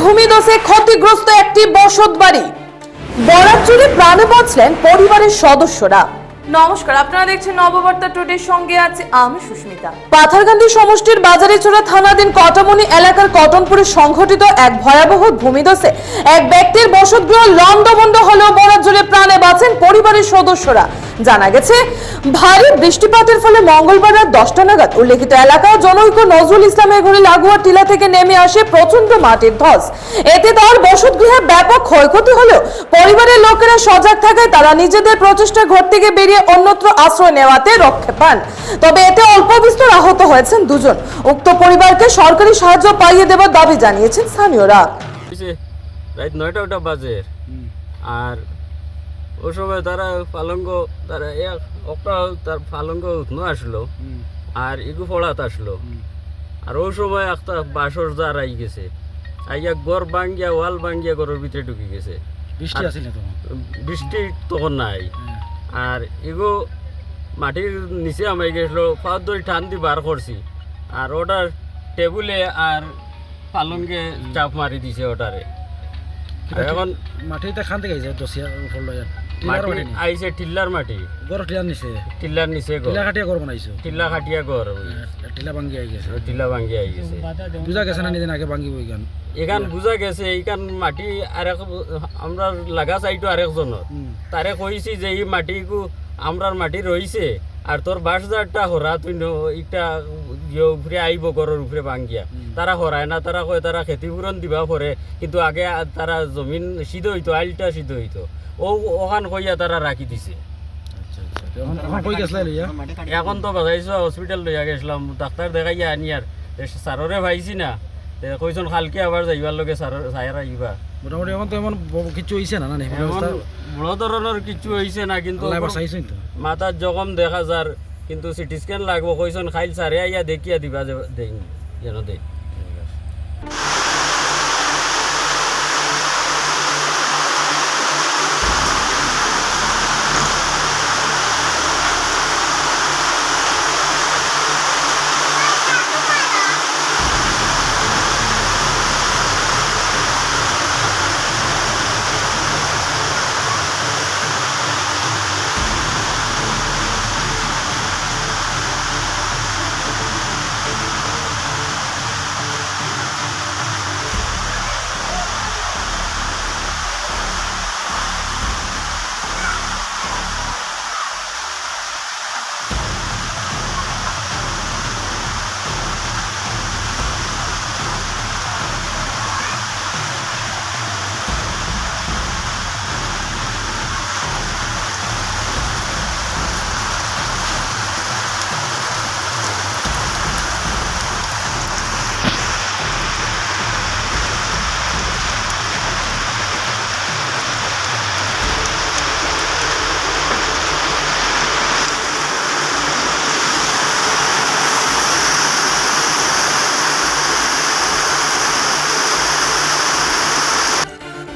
ভূমিধসে ক্ষতিগ্রস্ত একটি বসতবাড়ি। বরাক জুড়ে প্রাণে বাঁচলেন পরিবারের সদস্যরা। নমস্কার, আপনারা দেখছেন নববার্তা টুডের, সঙ্গে আছে আমি সুস্মিতা। পাথারকান্দি সমষ্টির বাজারিচোরা থানাধীন কটামনি এলাকার কটনপুরে সংঘটিত এক ভয়াবহ ভূমিধসে এক ব্যক্তির বসতগৃহ লণ্ডভণ্ড হলেও বরাক জুড়ে প্রাণে বাঁচেন পরিবারের সদস্যরা। জানা গেছে, ভারী বৃষ্টিপাতের ফলে মঙ্গলবার রাত 10টা নাগাদ উল্লেখিত এলাকা জনৈক নজরুল ইসলামের ঘরে লাগোয়া টিলা থেকে নেমে আসে প্রচন্ড মাটির ধস। এতে তার বসতগৃহে ব্যাপক ক্ষয়ক্ষতি হলেও পরিবারের লোকেরা সজাগ থাকায় তারা নিজেদের প্রচেষ্টা ঘর থেকে বেরিয়ে অন্যত্র আশ্রয় নেওয়াতে রক্ষা পান। তবে এতে অল্প বিস্তর আহত হয়েছেন দুজন। উক্ত পরিবারকে সরকারি সাহায্য পাইয়ে দেওয়ার দাবি জানিয়েছেন স্থানীয়রা। রাত 9টা বাজে আর ওই সময় তারা পালঙ্গ তারা একটা তার পালঙ্গ উঠনো আসলো আর এগু ফড়াত আসলো আর ওই সময় একটা বাসর জার আই গেছে, আইয়া গড় ভাঙ্গিয়া ওয়াল ভাঙ্গিয়া ঘরের ভিতরে ঢুকে গেছে। বৃষ্টি আসে না তখন, বৃষ্টি তখন নাই আর এগো মাটির নিচে আমায় গেছিলো, পাঁচ দই টান দিয়ে বার করছি আর ওটার টেবুলে আর পালঙ্গে চাপ মারি দিছে ওটারে। এখন মাটিটা খান থেকে আইছে দসিয়া ফল মাটি আইছে টিল্লার মাটি, গড় টিলার নিচে টিল্লা কাটিয়া ঘর বানাইছো, টিল্লা খাটিয়া ঘর টিলা ভাঙ্গি আই গেছে, টিল্লা ভাঙ্গি আই গেছে। বুঝা গেছে না নিদিন আগে ভাঙ্গি বই গান এখান বুঝা গেছে এইখান মাটি আরেক আমরা লাগা চাইতো আরেকজনের, তারে কইছি যে এই মাটিকু আমরার মাটি রইছে আর তোর বাসদারটা হরা তুই একটা উপরে আইব ঘরের উপরে ভাঙ্গিয়া। তারা হরায় না, তারা কয় তারা ক্ষতিপূরণ দিবা পরে, কিন্তু আগে তারা জমিন সিদ্ধ হইতো, আইলটা সিদ্ধ হইতো, ওখান কইয়া তারা রাখি দিছে। এখন তো বাজাইছো হসপিটাল লইয়া গেছিলাম, ডাক্তার দেখাইয়া আনি আর সাররে ভাইছি না, কইছন কালকে আবার যাইবার লগে সার আইবা। মোটামুটি এখন তো এমন কিছু হইছে না, বড় ধরনের কিছু হইছে না, কিন্তু মাথার জখম দেখা যার, কিন্তু সিটি স্ক্যান লাগবো কইছন, খাইল সারে আইয়া দেখিয়া দিবা দেই যেন দেই।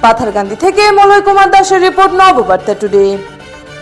পাথারকান্দি থেকে মলয় কুমার দাসের রিপোর্ট, নববার্তা টুডে।